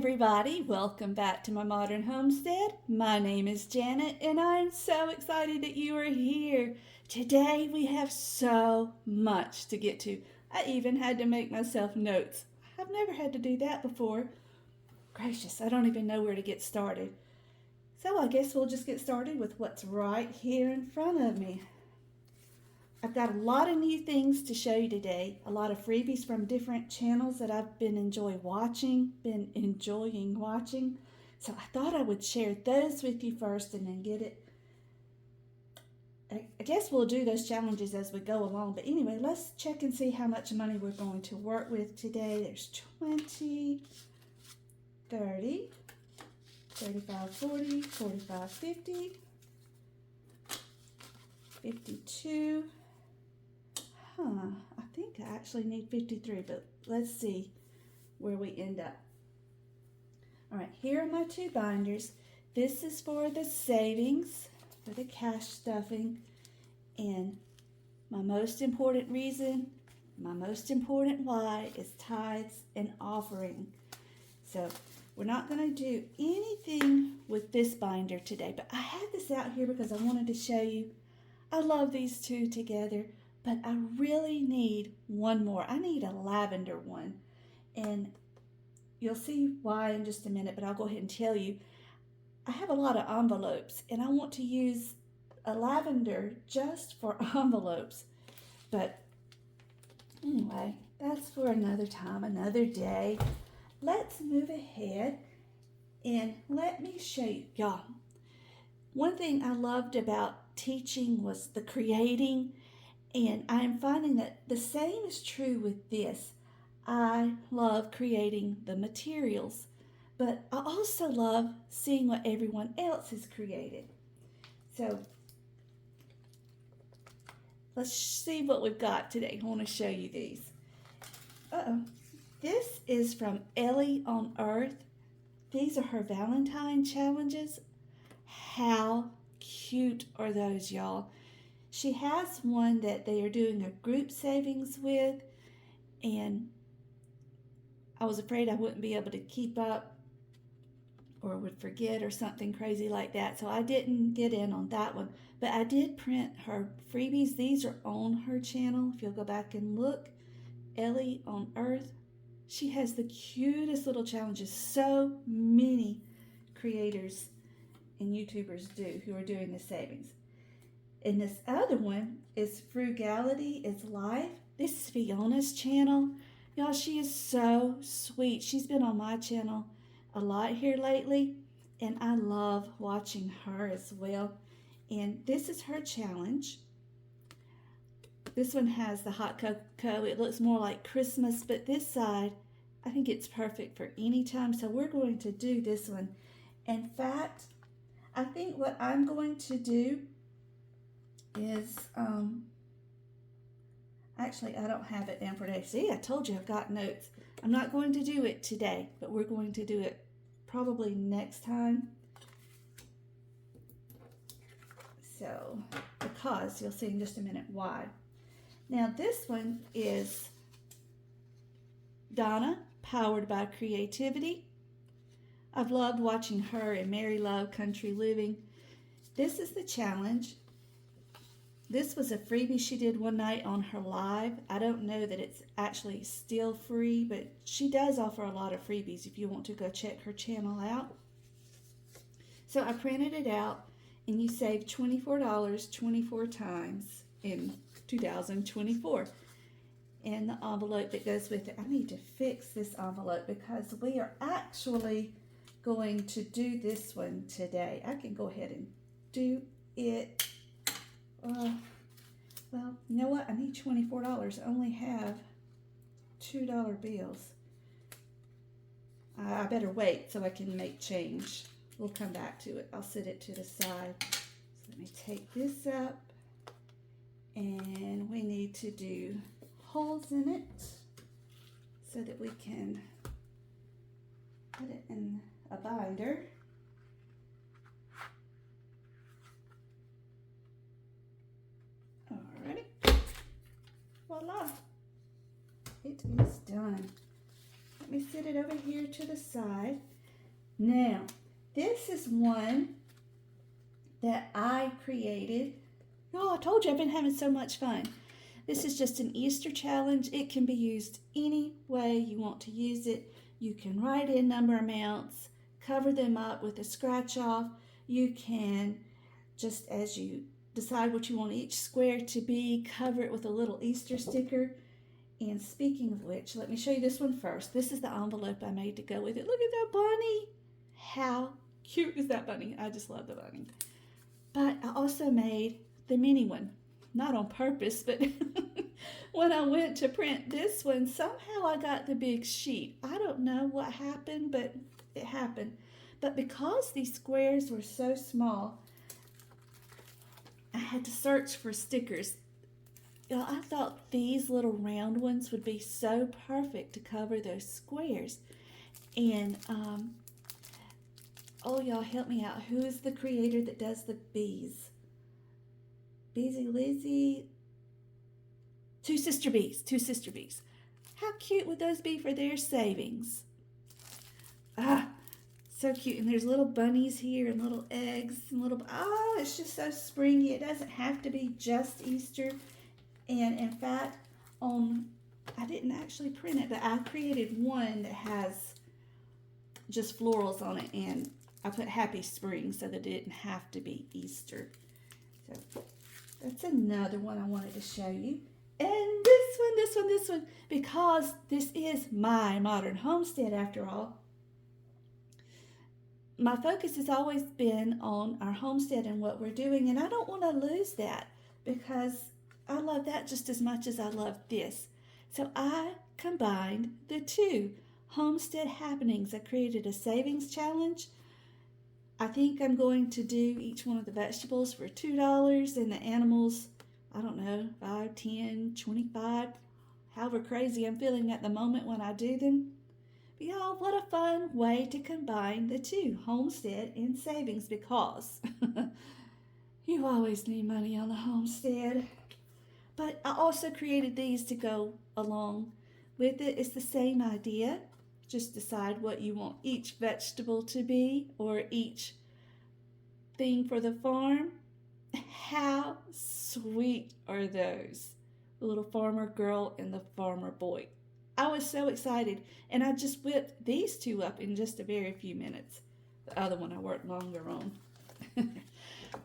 everybody, welcome back to my Modern Homestead. My name is Janet and I'm so excited that you are here. Today we have so much to get to. I even had to make myself notes. I've never had to do that before. Gracious, I don't even know where to get started. So I guess we'll just get started with what's right here in front of me. I've got a lot of new things to show you today, a lot of freebies from different channels that I've been enjoying watching. So I thought I would share those with you first and then get it. I guess we'll do those challenges as we go along. But anyway, let's check and see how much money we're going to work with today. There's 20, 30, 35, 40, 45, 50, 52. I think I actually need 53, but let's see where we end up. All right, here are my two binders. This is for the savings, for the cash stuffing, and my most important reason, my most important why is tithes and offering. So we're not going to do anything with this binder today, but I had this out here because I wanted to show you. I love these two together. But I really need one more. I need a lavender one. And you'll see why in just a minute, but I'll go ahead and tell you. I have a lot of envelopes, and I want to use a lavender just for envelopes. But anyway, that's for another time, another day. Let's move ahead, and let me show you. Y'all, one thing I loved about teaching was the creating. And I'm finding that the same is true with this. I love creating the materials, but I also love seeing what everyone else has created. So let's see what we've got today. I want to show you these. This is from Ellie on Earth. These are her Valentine challenges. How cute are those, y'all? She has one that they are doing a group savings with, and I was afraid I wouldn't be able to keep up or would forget or something crazy like that, so I didn't get in on that one. But I did print her freebies. These are on her channel. If you'll go back and look, Ellie on Earth. She has the cutest little challenges. So many creators and YouTubers do who are doing the savings. And this other one is Frugality is Life. This is Fiona's channel. Y'all, she is so sweet. She's been on my channel a lot here lately, and I love watching her as well. And this is her challenge. This one has the hot cocoa. It looks more like Christmas, but this side, I think it's perfect for any time. So we're going to do this one. In fact, I think what I'm going to do is, actually, I don't have it down for today. See, I told you I've got notes. I'm not going to do it today, but we're going to do it probably next time. So, because you'll see in just a minute why. Now, this one is Donna, Powered by Creativity. I've loved watching her in Mary Love Country Living. This is the challenge. This was a freebie she did one night on her live. I don't know that it's actually still free, but she does offer a lot of freebies if you want to go check her channel out. So I printed it out, and you save $24 24 times in 2024. And the envelope that goes with it. I need to fix this envelope because we are actually going to do this one today. I can go ahead and do it. Well, you know what? I need $24. I only have $2 bills. I better wait so I can make change. We'll come back to it. I'll set it to the side. So let me take this up. And we need to do holes in it so that we can put it in a binder. Voila, it is done. Let me set it over here to the side. Now, this is one that I created. Oh, I told you I've been having so much fun. This is just an Easter challenge. It can be used any way you want to use it. You can write in number amounts, cover them up with a scratch off. You can, just as you decide what you want each square to be, cover it with a little Easter sticker. And speaking of which, let me show you this one first. This is the envelope I made to go with it. Look at that bunny. How cute is that bunny? I just love the bunny. But I also made the mini one. Not on purpose, but when I went to print this one, somehow I got the big sheet. I don't know what happened, but it happened. But because these squares were so small, I had to search for stickers. You know, I thought these little round ones would be so perfect to cover those squares. And, oh, y'all help me out. Who is the creator that does the bees? Beezy Lizzie. Two Sister Bees. How cute would those be for their savings? Ah, so cute. And there's little bunnies here and little eggs and little, oh, it's just so springy. It doesn't have to be just Easter. And in fact, I didn't actually print it, but I created one that has just florals on it, and I put Happy Spring so that it didn't have to be Easter. So that's another one I wanted to show you. And this one, because this is my modern homestead after all. My focus has always been on our homestead and what we're doing, and I don't want to lose that because I love that just as much as I love this. So I combined the two homestead happenings. I created a savings challenge. I think I'm going to do each one of the vegetables for $2 and the animals, I don't know, 5, 10, 25, however crazy I'm feeling at the moment when I do them. But y'all, what a fun way to combine the two, homestead and savings, because you always need money on the homestead. But I also created these to go along with it. It's the same idea. Just decide what you want each vegetable to be or each thing for the farm. How sweet are those? The little farmer girl and the farmer boy. I was so excited, and I just whipped these two up in just a very few minutes. The other one I worked longer on.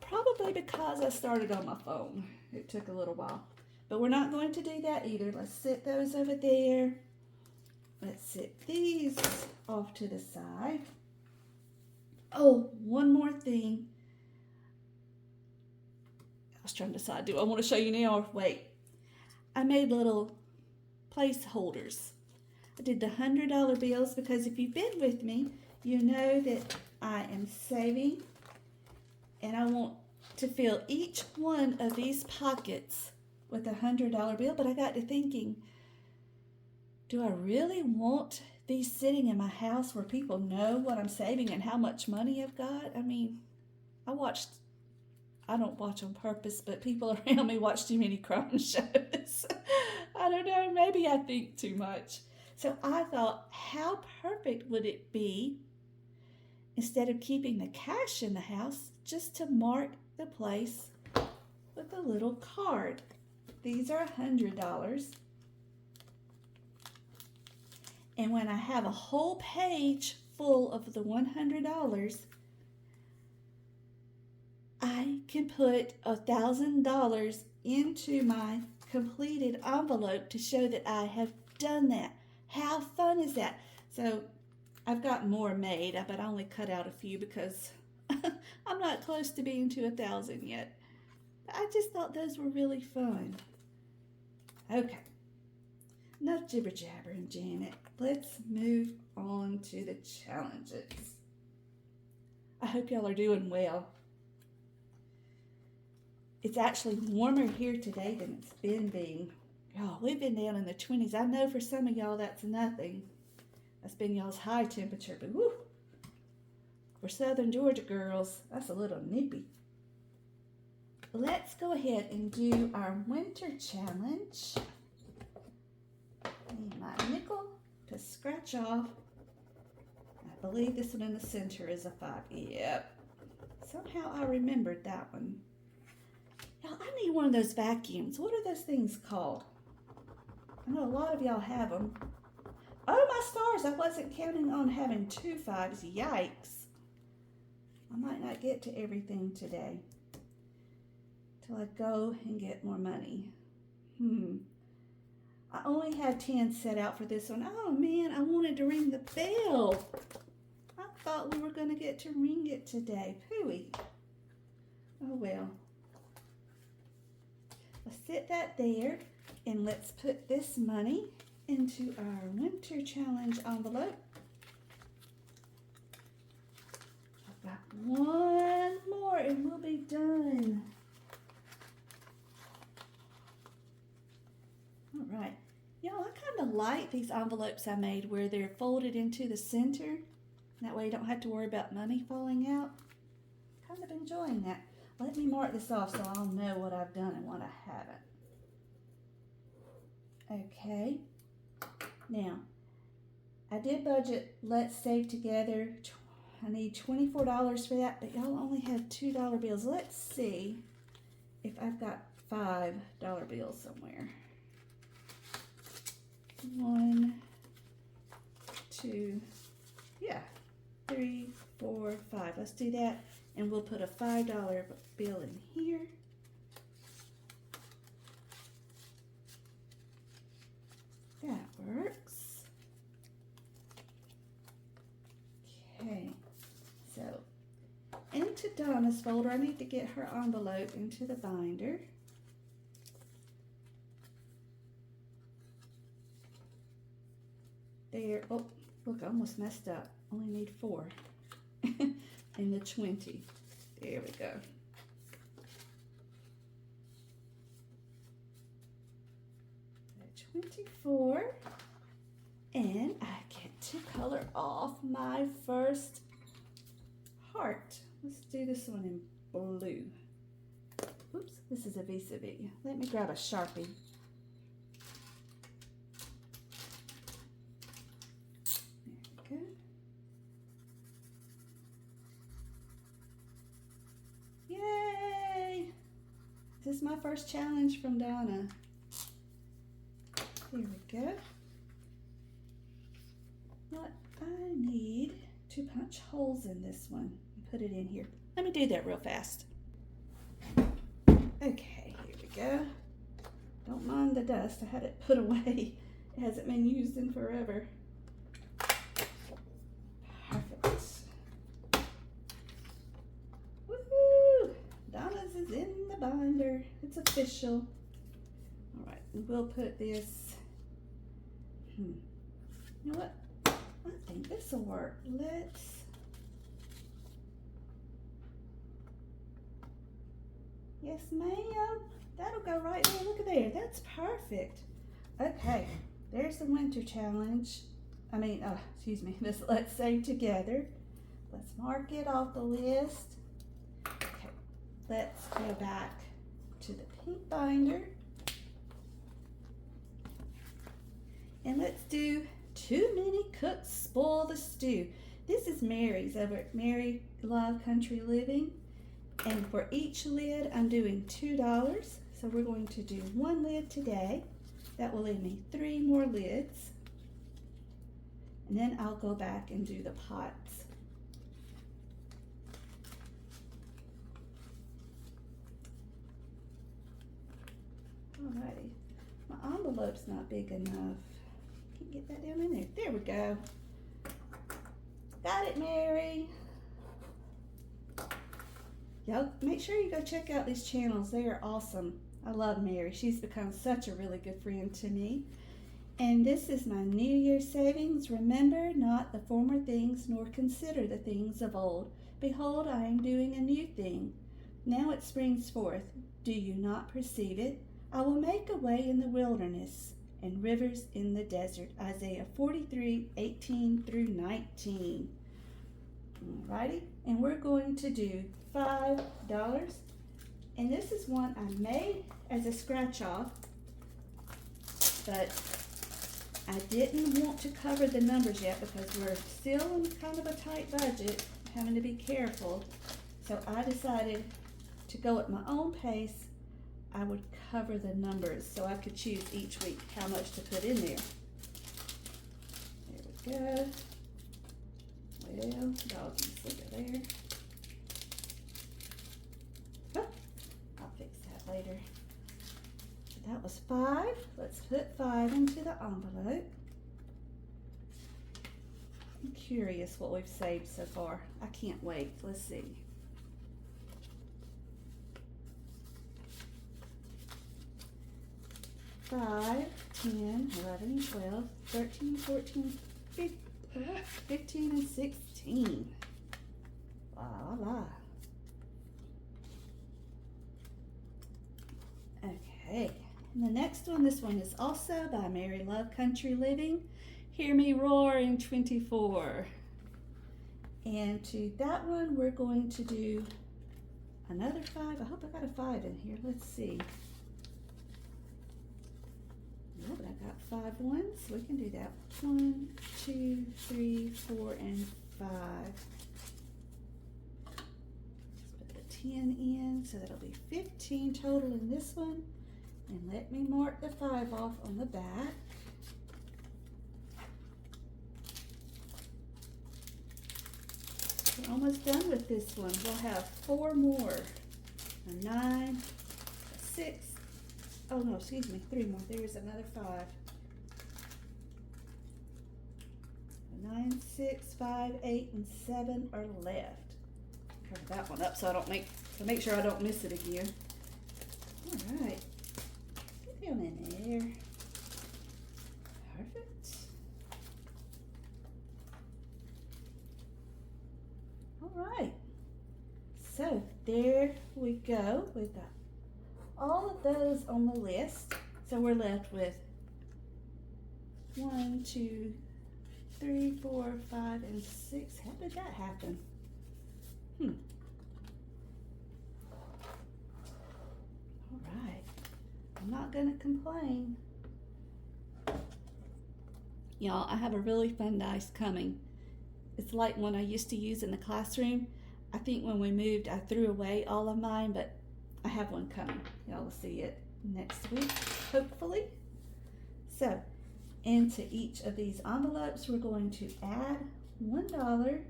Probably because I started on my phone. It took a little while. But we're not going to do that either. Let's set those over there. Let's set these off to the side. Oh, one more thing. I was trying to decide, do I want to show you now or wait? I made little placeholders. I did the $100 bills because if you've been with me, you know that I am saving and I want to fill each one of these pockets with a $100 bill. But I got to thinking, do I really want these sitting in my house where people know what I'm saving and how much money I've got? I mean, I don't watch on purpose, but people around me watch too many crime shows. I don't know, maybe I think too much. So I thought, how perfect would it be, instead of keeping the cash in the house, just to mark the place with a little card. These are $100. And when I have a whole page full of the $100, I can put $1,000 into my completed envelope to show that I have done that. How fun is that? So I've got more made, but I only cut out a few because I'm not close to being to 1,000 yet. I just thought those were really fun. Okay, enough jibber jabbering, Janet. Let's move on to the challenges. I hope y'all are doing well. It's actually warmer here today than it's been being. Y'all, we've been down in the 20s. I know for some of y'all that's nothing. That's been y'all's high temperature, but whoo, for Southern Georgia girls, that's a little nippy. Let's go ahead and do our winter challenge. Need my nickel to scratch off. My believe this one in the center is a 5. Yep. Somehow I remembered that one. Y'all, I need one of those vacuums. What are those things called? I know a lot of y'all have them. Oh my stars, I wasn't counting on having 2 5s. Yikes. I might not get to everything today till I go and get more money. I only had 10 set out for this one. Oh man, I wanted to ring the bell. I thought we were going to get to ring it today. Pooey. Oh well. Let's set that there, and let's put this money into our winter challenge envelope. I've got one more and we'll be done. All right. Y'all, I kind of like these envelopes I made where they're folded into the center. That way you don't have to worry about money falling out. Kind of enjoying that. Let me mark this off so I'll know what I've done and what I haven't. Okay. Now, I did budget Let's Save Together. I need $24 for that, but y'all only have $2 bills. Let's see if I've got $5 bills somewhere. 1, 2, yeah, 3, 4, 5. Let's do that, and we'll put a $5 bill in here. That works. Okay, so into Donna's folder, I need to get her envelope into the binder. There, oh, look, I almost messed up. Only need 4. And the 20. There we go. The 24. And I get to color off my first heart. Let's do this one in blue. Oops, this is a vis-a-vis. Let me grab a Sharpie. Yay! This is my first challenge from Donna. Here we go. What I need to punch holes in this one and put it in here. Let me do that real fast. Okay, here we go. Don't mind the dust. I had it put away. It hasn't been used in forever. Perfect. Woohoo! Donna's is in the binder. It's official. All right, we'll put this. You know what? I think this will work. Yes, ma'am. That'll go right there. Look at there. That's perfect. Okay, there's the winter challenge. Excuse me. This Let's Save Together. Let's mark it off the list. Okay, let's go back to the pink binder. And let's do Too Many Cooks Spoil the Stew. This is Mary's over at Mary Love Country Living. And for each lid, I'm doing $2. So we're going to do 1 lid today. That will leave me 3 more lids. And then I'll go back and do the pots. Alrighty. My envelope's not big enough. Get that down in there. There we go. Got it, Mary. Y'all make sure you go check out these channels. They are awesome. I love Mary. She's become such a really good friend to me. And this is my New Year's savings. Remember not the former things, nor consider the things of old. Behold, I am doing a new thing. Now it springs forth. Do you not perceive it? I will make a way in the wilderness and rivers in the desert. Isaiah 43:18 through 19. Alrighty, and we're going to do $5. And this is one I made as a scratch off, but I didn't want to cover the numbers yet because we're still in kind of a tight budget, having to be careful. So I decided to go at my own pace. I would cover the numbers so I could choose each week how much to put in there. There we go. Well, doggies, look at there. Oh, I'll fix that later. That was 5. Let's put 5 into the envelope. I'm curious what we've saved so far. I can't wait. Let's see. Five, 10, 11, 12, 13, 14, 15, and 16. La la la. Okay. And the next one, this one is also by Mary Love Country Living. Hear Me Roar in 24. And to that one, we're going to do another 5. I hope I got a 5 in here. Let's see. No, but I got 5 ones. We can do that. 1, 2, 3, 4, and 5. Let's put the 10 in, so that'll be 15 total in this one. And let me mark the 5 off on the back. We're almost done with this one. We'll have 4 more. A 9, a 6. Oh no, excuse me, 3 more. There's another 5. A 9, 6, 5, 8, and 7 are left. Cover that one up so I don't make sure I don't miss it again. All right. Get down in there. Perfect. All right. So there we go with that. All of those on the list. So we're left with 1, 2, 3, 4, 5, and 6. How did that happen? All right. I'm not gonna complain. Y'all, I have a really fun dice coming. It's like one I used to use in the classroom. I think when we moved, I threw away all of mine, but I have one coming. Y'all will see it next week, hopefully. So, into each of these envelopes, we're going to add $1.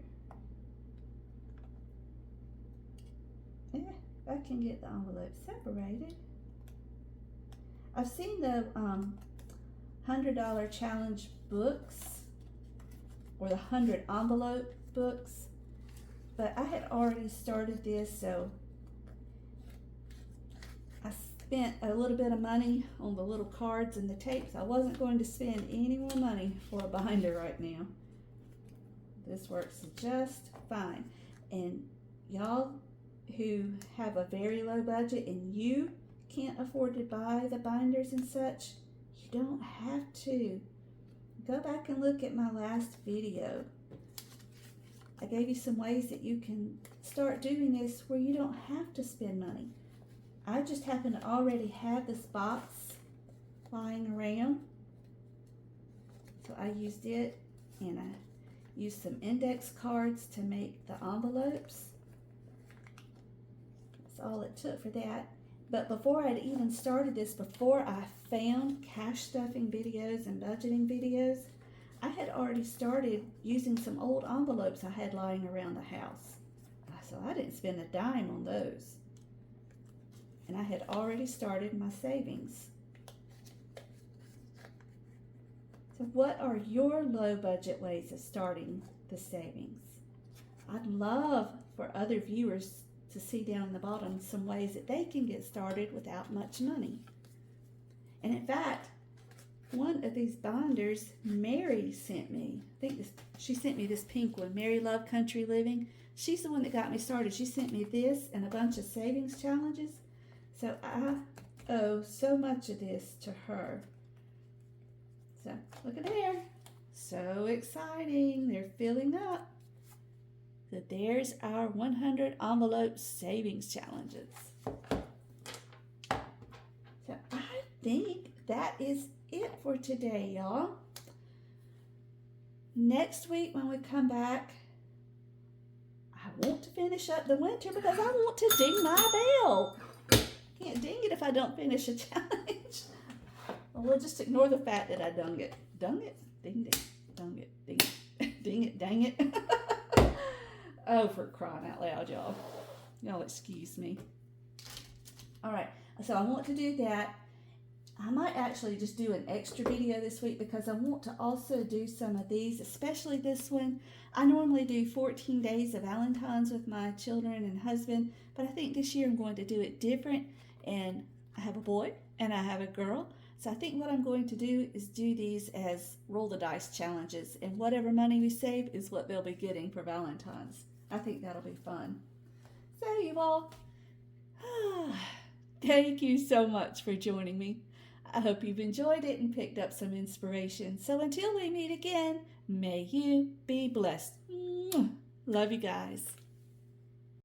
I can get the envelope separated. I've seen the $100 challenge books or the 100 envelope books, but I had already started this, so I spent a little bit of money on the little cards and the tapes. I wasn't going to spend any more money for a binder right now. This works just fine. And y'all who have a very low budget and you can't afford to buy the binders and such, you don't have to. Go back and look at my last video. I gave you some ways that you can start doing this where you don't have to spend money. I just happen to already have this box lying around, so I used it, and I used some index cards to make the envelopes. That's all it took for that. But before I'd even started this, before I found cash stuffing videos and budgeting videos, I had already started using some old envelopes I had lying around the house. So I didn't spend a dime on those. And I had already started my savings. So what are your low budget ways of starting the savings? I'd love for other viewers to see down the bottom some ways that they can get started without much money. And in fact, one of these binders Mary sent me, she sent me this pink one, Mary Love Country Living. She's the one that got me started. She sent me this and a bunch of savings challenges. So I owe so much of this to her. So look at there. So exciting. They're filling up. So there's our 100 envelope savings challenges. So I think that is it for today, y'all. next week when we come back, I want to finish up the winter because I want to ding my bell. Can't ding it if I don't finish a challenge. Well, we'll just ignore the fact that I dung it. Dung it? Ding ding. Dung it. Ding it. Ding it. Dang it. Oh, for crying out loud, y'all. Y'all excuse me. All right. So I want to do that. I might actually just do an extra video this week because I want to also do some of these, especially this one. I normally do 14 days of Valentine's with my children and husband, but I think this year I'm going to do it different. And I have a boy and I have a girl. So I think what I'm going to do is do these as roll the dice challenges, and whatever money we save is what they'll be getting for Valentine's. I think that'll be fun. So you all, thank you so much for joining me. I hope you've enjoyed it and picked up some inspiration. So until we meet again, may you be blessed. Love you guys.